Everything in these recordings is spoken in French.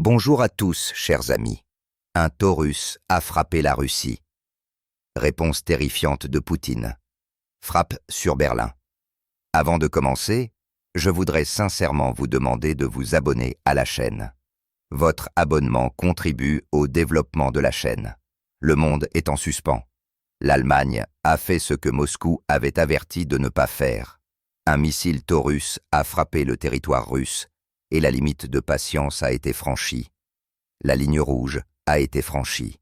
Bonjour à tous, chers amis. Un Taurus a frappé la Russie. Réponse terrifiante de Poutine. Frappe sur Berlin. Avant de commencer, je voudrais sincèrement vous demander de vous abonner à la chaîne. Votre abonnement contribue au développement de la chaîne. Le monde est en suspens. L'Allemagne a fait ce que Moscou avait averti de ne pas faire. Un missile Taurus a frappé le territoire russe et la limite de patience a été franchie. La ligne rouge a été franchie.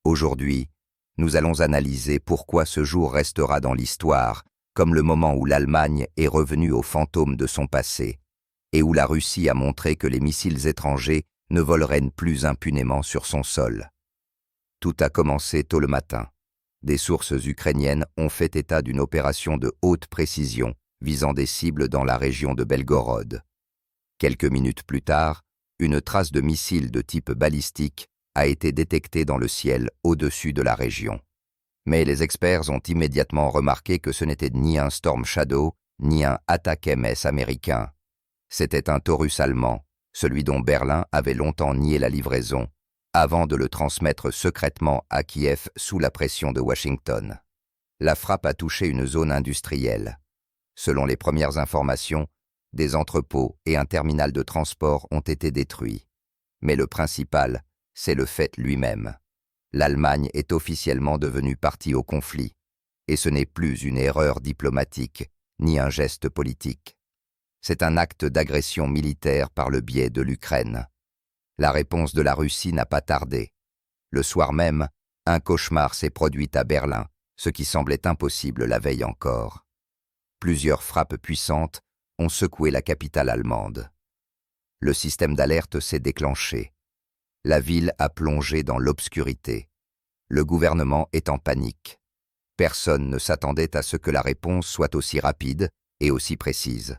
Aujourd'hui, nous allons analyser pourquoi ce jour restera dans l'histoire comme le moment où l'Allemagne est revenue au fantôme de son passé et où la Russie a montré que les missiles étrangers ne voleraient plus impunément sur son sol. Tout a commencé tôt le matin. Des sources ukrainiennes ont fait état d'une opération de haute précision visant des cibles dans la région de Belgorod. Quelques minutes plus tard, une trace de missile de type balistique a été détectée dans le ciel au-dessus de la région. Mais les experts ont immédiatement remarqué que ce n'était ni un Storm Shadow, ni un Attack-MS américain. C'était un Taurus allemand, celui dont Berlin avait longtemps nié la livraison, avant de le transmettre secrètement à Kiev sous la pression de Washington. La frappe a touché une zone industrielle. Selon les premières informations, des entrepôts et un terminal de transport ont été détruits. Mais le principal, c'est le fait lui-même. L'Allemagne est officiellement devenue partie au conflit, et ce n'est plus une erreur diplomatique, ni un geste politique. C'est un acte d'agression militaire par le biais de l'Ukraine. La réponse de la Russie n'a pas tardé. Le soir même, un cauchemar s'est produit à Berlin, ce qui semblait impossible la veille encore. Plusieurs frappes puissantes ont secoué la capitale allemande. Le système d'alerte s'est déclenché. La ville a plongé dans l'obscurité. Le gouvernement est en panique. Personne ne s'attendait à ce que la réponse soit aussi rapide et aussi précise.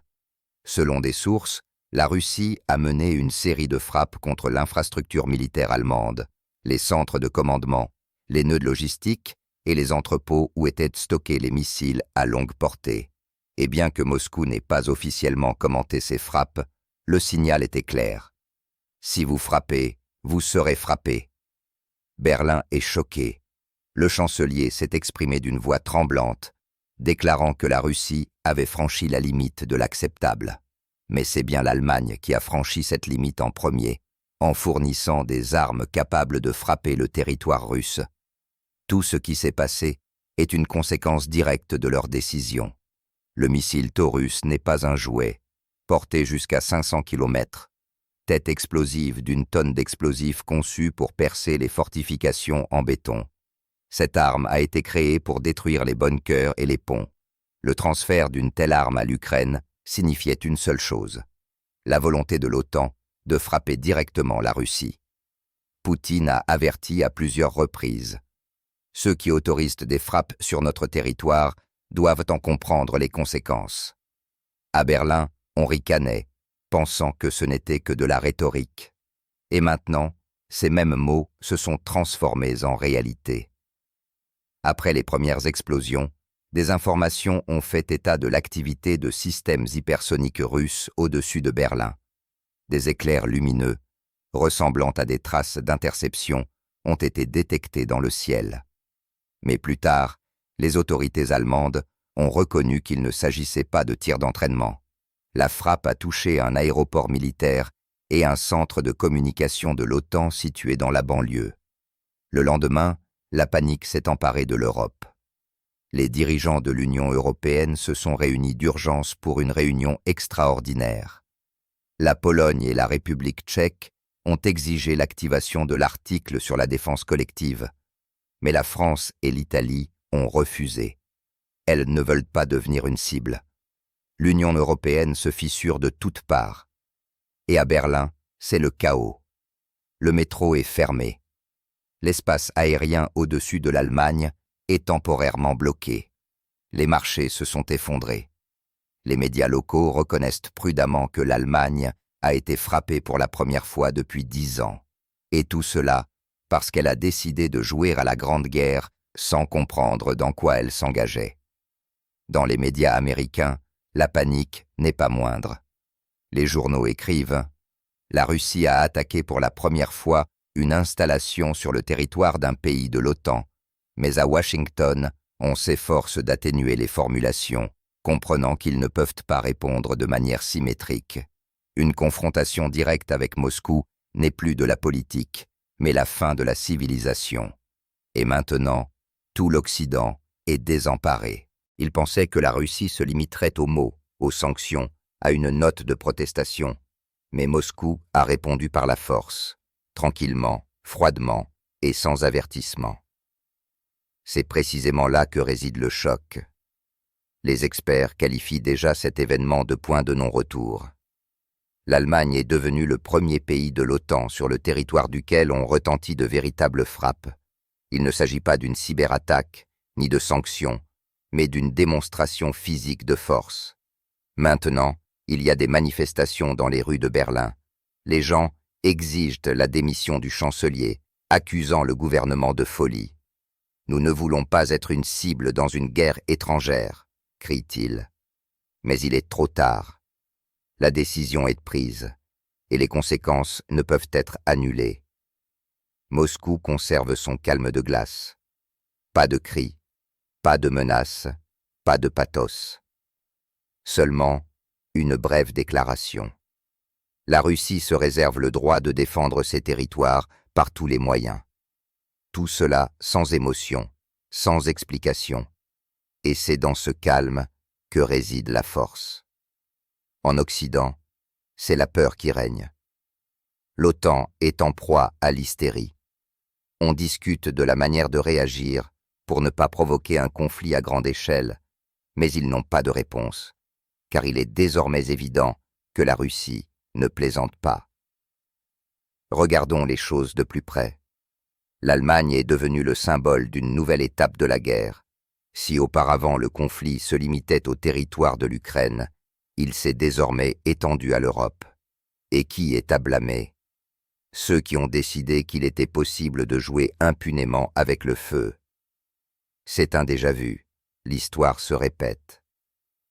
Selon des sources, la Russie a mené une série de frappes contre l'infrastructure militaire allemande, les centres de commandement, les nœuds de logistique et les entrepôts où étaient stockés les missiles à longue portée. Et bien que Moscou n'ait pas officiellement commenté ces frappes, le signal était clair. Si vous frappez, vous serez frappé. Berlin est choqué. Le chancelier s'est exprimé d'une voix tremblante, déclarant que la Russie avait franchi la limite de l'acceptable. Mais c'est bien l'Allemagne qui a franchi cette limite en premier, en fournissant des armes capables de frapper le territoire russe. Tout ce qui s'est passé est une conséquence directe de leur décision. Le missile Taurus n'est pas un jouet, porté jusqu'à 500 km. Tête explosive d'une tonne d'explosifs conçus pour percer les fortifications en béton. Cette arme a été créée pour détruire les bunkers et les ponts. Le transfert d'une telle arme à l'Ukraine signifiait une seule chose, la volonté de l'OTAN de frapper directement la Russie. Poutine a averti à plusieurs reprises. Ceux qui autorisent des frappes sur notre territoire doivent en comprendre les conséquences. À Berlin, on ricanait, pensant que ce n'était que de la rhétorique. Et maintenant, ces mêmes mots se sont transformés en réalité. Après les premières explosions, des informations ont fait état de l'activité de systèmes hypersoniques russes au-dessus de Berlin. Des éclairs lumineux, ressemblant à des traces d'interception, ont été détectés dans le ciel. Mais plus tard, les autorités allemandes ont reconnu qu'il ne s'agissait pas de tirs d'entraînement. La frappe a touché un aéroport militaire et un centre de communication de l'OTAN situé dans la banlieue. Le lendemain, la panique s'est emparée de l'Europe. Les dirigeants de l'Union européenne se sont réunis d'urgence pour une réunion extraordinaire. La Pologne et la République tchèque ont exigé l'activation de l'article sur la défense collective, mais la France et l'Italie ont refusé. Elles ne veulent pas devenir une cible. L'Union européenne se fissure de toutes parts. Et à Berlin, c'est le chaos. Le métro est fermé. L'espace aérien au-dessus de l'Allemagne est temporairement bloqué. Les marchés se sont effondrés. Les médias locaux reconnaissent prudemment que l'Allemagne a été frappée pour la première fois depuis 10 ans. Et tout cela parce qu'elle a décidé de jouer à la Grande Guerre sans comprendre dans quoi elle s'engageait. Dans les médias américains, la panique n'est pas moindre. Les journaux écrivent La Russie a attaqué pour la première fois une installation sur le territoire d'un pays de l'OTAN, mais à Washington, on s'efforce d'atténuer les formulations, comprenant qu'ils ne peuvent pas répondre de manière symétrique. Une confrontation directe avec Moscou n'est plus de la politique, mais la fin de la civilisation. Et maintenant, tout l'Occident est désemparé. Il pensait que la Russie se limiterait aux mots, aux sanctions, à une note de protestation. Mais Moscou a répondu par la force, tranquillement, froidement et sans avertissement. C'est précisément là que réside le choc. Les experts qualifient déjà cet événement de point de non-retour. L'Allemagne est devenue le premier pays de l'OTAN sur le territoire duquel ont retenti de véritables frappes. Il ne s'agit pas d'une cyberattaque, ni de sanctions, mais d'une démonstration physique de force. Maintenant, il y a des manifestations dans les rues de Berlin. Les gens exigent la démission du chancelier, accusant le gouvernement de folie. « Nous ne voulons pas être une cible dans une guerre étrangère », crie-t-il. Mais il est trop tard. La décision est prise, et les conséquences ne peuvent être annulées. Moscou conserve son calme de glace. Pas de cris, pas de menaces, pas de pathos. Seulement une brève déclaration. La Russie se réserve le droit de défendre ses territoires par tous les moyens. Tout cela sans émotion, sans explication. Et c'est dans ce calme que réside la force. En Occident, c'est la peur qui règne. L'OTAN est en proie à l'hystérie. On discute de la manière de réagir pour ne pas provoquer un conflit à grande échelle, mais ils n'ont pas de réponse, car il est désormais évident que la Russie ne plaisante pas. Regardons les choses de plus près. L'Allemagne est devenue le symbole d'une nouvelle étape de la guerre. Si auparavant le conflit se limitait au territoire de l'Ukraine, il s'est désormais étendu à l'Europe. Et qui est à blâmer? Ceux qui ont décidé qu'il était possible de jouer impunément avec le feu. C'est un déjà-vu, l'histoire se répète.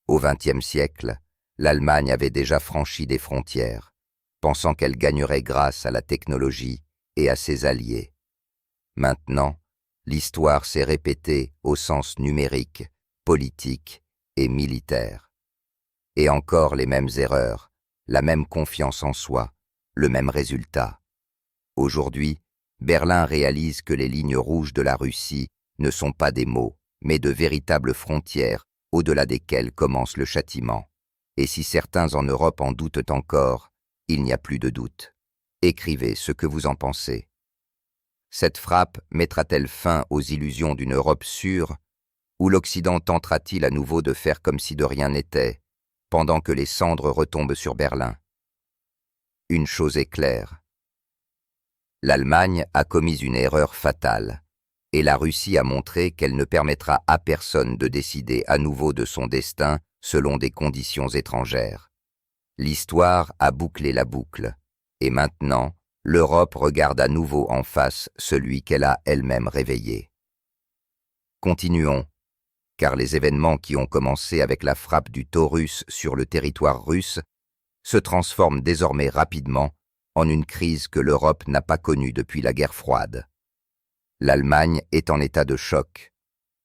Au XXe siècle, l'Allemagne avait déjà franchi des frontières, pensant qu'elle gagnerait grâce à la technologie et à ses alliés. Maintenant, l'histoire s'est répétée au sens numérique, politique et militaire. Et encore les mêmes erreurs, la même confiance en soi, le même résultat. Aujourd'hui, Berlin réalise que les lignes rouges de la Russie ne sont pas des mots, mais de véritables frontières au-delà desquelles commence le châtiment. Et si certains en Europe en doutent encore, il n'y a plus de doute. Écrivez ce que vous en pensez. Cette frappe mettra-t-elle fin aux illusions d'une Europe sûre, ou l'Occident tentera-t-il à nouveau de faire comme si de rien n'était, pendant que les cendres retombent sur Berlin? Une chose est claire. L'Allemagne a commis une erreur fatale, et la Russie a montré qu'elle ne permettra à personne de décider à nouveau de son destin selon des conditions étrangères. L'histoire a bouclé la boucle, et maintenant, l'Europe regarde à nouveau en face celui qu'elle a elle-même réveillé. Continuons, car les événements qui ont commencé avec la frappe du Taurus sur le territoire russe se transforment désormais rapidement en une crise que l'Europe n'a pas connue depuis la guerre froide. L'Allemagne est en état de choc,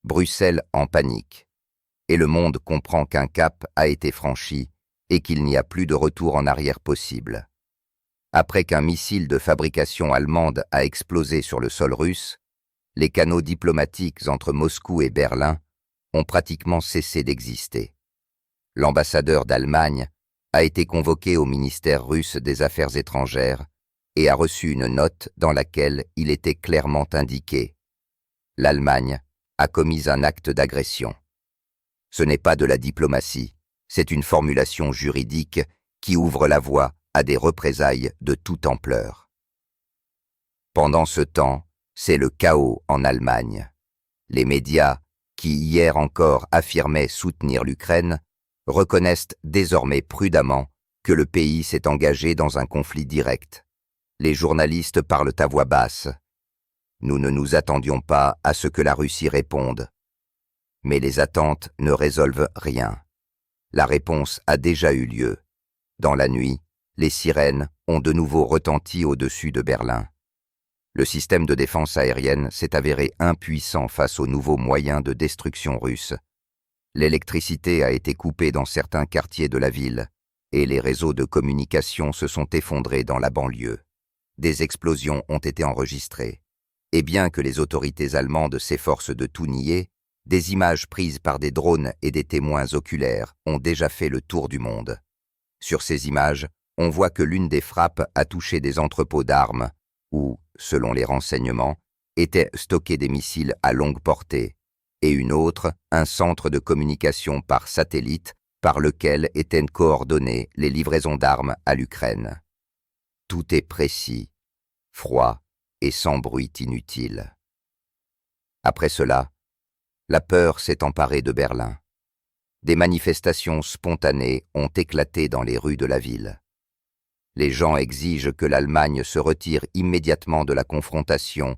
Bruxelles en panique, et le monde comprend qu'un cap a été franchi et qu'il n'y a plus de retour en arrière possible. Après qu'un missile de fabrication allemande a explosé sur le sol russe, les canaux diplomatiques entre Moscou et Berlin ont pratiquement cessé d'exister. L'ambassadeur d'Allemagne a été convoqué au ministère russe des Affaires étrangères et a reçu une note dans laquelle il était clairement indiqué « L'Allemagne a commis un acte d'agression ». Ce n'est pas de la diplomatie, c'est une formulation juridique qui ouvre la voie à des représailles de toute ampleur. Pendant ce temps, c'est le chaos en Allemagne. Les médias, qui hier encore affirmaient soutenir l'Ukraine, reconnaissent désormais prudemment que le pays s'est engagé dans un conflit direct. Les journalistes parlent à voix basse. Nous ne nous attendions pas à ce que la Russie réponde. Mais les attentes ne résolvent rien. La réponse a déjà eu lieu. Dans la nuit, les sirènes ont de nouveau retenti au-dessus de Berlin. Le système de défense aérienne s'est avéré impuissant face aux nouveaux moyens de destruction russes. L'électricité a été coupée dans certains quartiers de la ville et les réseaux de communication se sont effondrés dans la banlieue. Des explosions ont été enregistrées. Et bien que les autorités allemandes s'efforcent de tout nier, des images prises par des drones et des témoins oculaires ont déjà fait le tour du monde. Sur ces images, on voit que l'une des frappes a touché des entrepôts d'armes où, selon les renseignements, étaient stockés des missiles à longue portée, et une autre, un centre de communication par satellite par lequel étaient coordonnées les livraisons d'armes à l'Ukraine. Tout est précis, froid et sans bruit inutile. Après cela, la peur s'est emparée de Berlin. Des manifestations spontanées ont éclaté dans les rues de la ville. Les gens exigent que l'Allemagne se retire immédiatement de la confrontation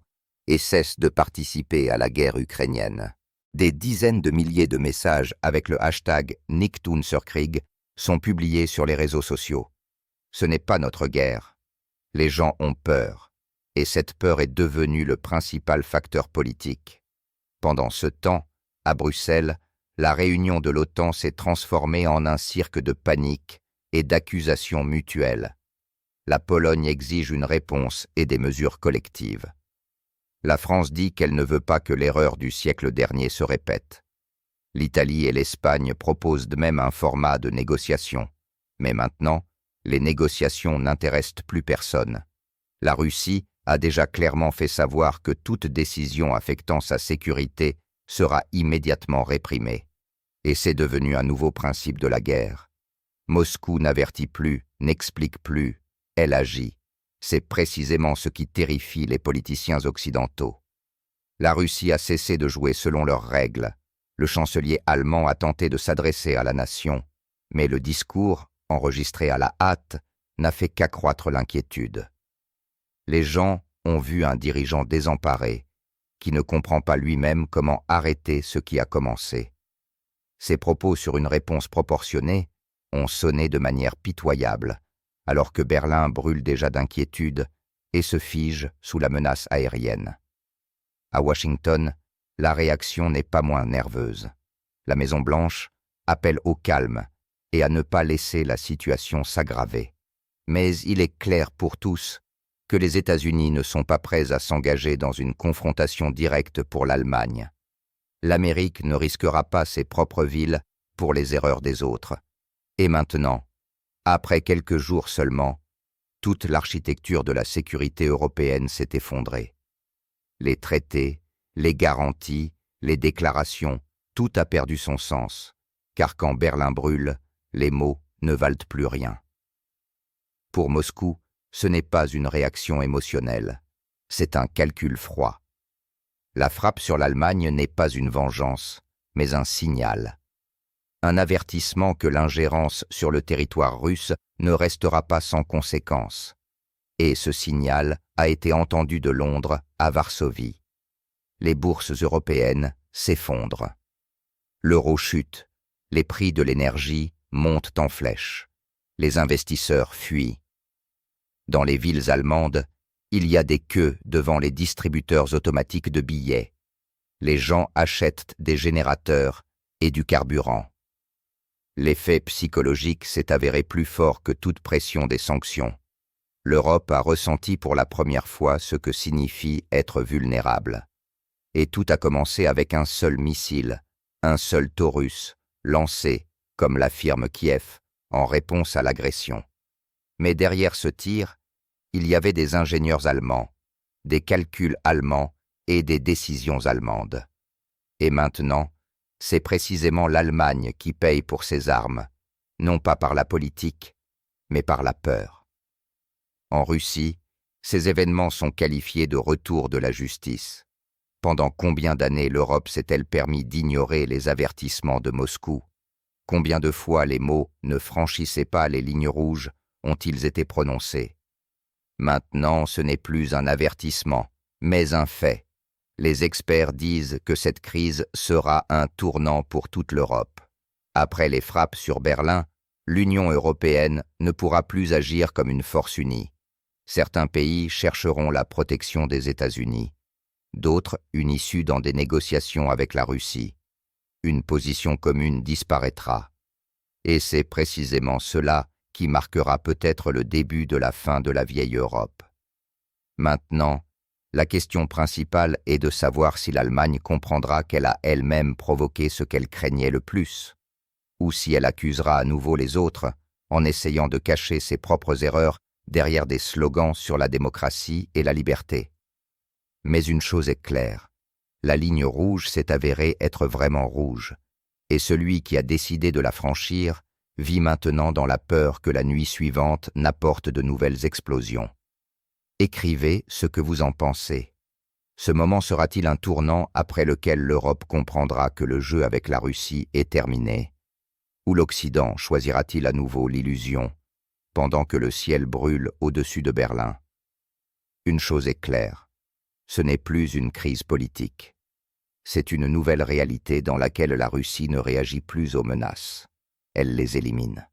et cesse de participer à la guerre ukrainienne. Des dizaines de milliers de messages avec le hashtag #NichtUnserkrieg sont publiés sur les réseaux sociaux. Ce n'est pas notre guerre. Les gens ont peur, et cette peur est devenue le principal facteur politique. Pendant ce temps, à Bruxelles, la réunion de l'OTAN s'est transformée en un cirque de panique et d'accusations mutuelles. La Pologne exige une réponse et des mesures collectives. La France dit qu'elle ne veut pas que l'erreur du siècle dernier se répète. L'Italie et l'Espagne proposent de même un format de négociation. Mais maintenant, les négociations n'intéressent plus personne. La Russie a déjà clairement fait savoir que toute décision affectant sa sécurité sera immédiatement réprimée. Et c'est devenu un nouveau principe de la guerre. Moscou n'avertit plus, n'explique plus, elle agit. C'est précisément ce qui terrifie les politiciens occidentaux. La Russie a cessé de jouer selon leurs règles. Le chancelier allemand a tenté de s'adresser à la nation, mais le discours, enregistré à la hâte, n'a fait qu'accroître l'inquiétude. Les gens ont vu un dirigeant désemparé, qui ne comprend pas lui-même comment arrêter ce qui a commencé. Ses propos sur une réponse proportionnée ont sonné de manière pitoyable, alors que Berlin brûle déjà d'inquiétude et se fige sous la menace aérienne. À Washington, la réaction n'est pas moins nerveuse. La Maison-Blanche appelle au calme et à ne pas laisser la situation s'aggraver. Mais il est clair pour tous que les États-Unis ne sont pas prêts à s'engager dans une confrontation directe pour l'Allemagne. L'Amérique ne risquera pas ses propres villes pour les erreurs des autres. Et maintenant, après quelques jours seulement, toute l'architecture de la sécurité européenne s'est effondrée. Les traités, les garanties, les déclarations, tout a perdu son sens, car quand Berlin brûle, les mots ne valent plus rien. Pour Moscou, ce n'est pas une réaction émotionnelle, c'est un calcul froid. La frappe sur l'Allemagne n'est pas une vengeance, mais un signal. Un avertissement que l'ingérence sur le territoire russe ne restera pas sans conséquences. Et ce signal a été entendu de Londres à Varsovie. Les bourses européennes s'effondrent. L'euro chute, les prix de l'énergie montent en flèche. Les investisseurs fuient. Dans les villes allemandes, il y a des queues devant les distributeurs automatiques de billets. Les gens achètent des générateurs et du carburant. L'effet psychologique s'est avéré plus fort que toute pression des sanctions. L'Europe a ressenti pour la première fois ce que signifie être vulnérable. Et tout a commencé avec un seul missile, un seul Taurus, lancé, comme l'affirme Kiev, en réponse à l'agression. Mais derrière ce tir, il y avait des ingénieurs allemands, des calculs allemands et des décisions allemandes. Et maintenant, c'est précisément l'Allemagne qui paye pour ses armes, non pas par la politique, mais par la peur. En Russie, ces événements sont qualifiés de retour de la justice. Pendant combien d'années l'Europe s'est-elle permis d'ignorer les avertissements de Moscou? Combien de fois les mots « ne franchissaient pas les lignes rouges » ont-ils été prononcés? Maintenant, ce n'est plus un avertissement, mais un fait. Les experts disent que cette crise sera un tournant pour toute l'Europe. Après les frappes sur Berlin, l'Union européenne ne pourra plus agir comme une force unie. Certains pays chercheront la protection des États-Unis, d'autres une issue dans des négociations avec la Russie. Une position commune disparaîtra. Et c'est précisément cela qui marquera peut-être le début de la fin de la vieille Europe. Maintenant, la question principale est de savoir si l'Allemagne comprendra qu'elle a elle-même provoqué ce qu'elle craignait le plus, ou si elle accusera à nouveau les autres en essayant de cacher ses propres erreurs derrière des slogans sur la démocratie et la liberté. Mais une chose est claire, la ligne rouge s'est avérée être vraiment rouge, et celui qui a décidé de la franchir vit maintenant dans la peur que la nuit suivante n'apporte de nouvelles explosions. Écrivez ce que vous en pensez. Ce moment sera-t-il un tournant après lequel l'Europe comprendra que le jeu avec la Russie est terminé? Ou l'Occident choisira-t-il à nouveau l'illusion, pendant que le ciel brûle au-dessus de Berlin? Une chose est claire, ce n'est plus une crise politique. C'est une nouvelle réalité dans laquelle la Russie ne réagit plus aux menaces. Elle les élimine.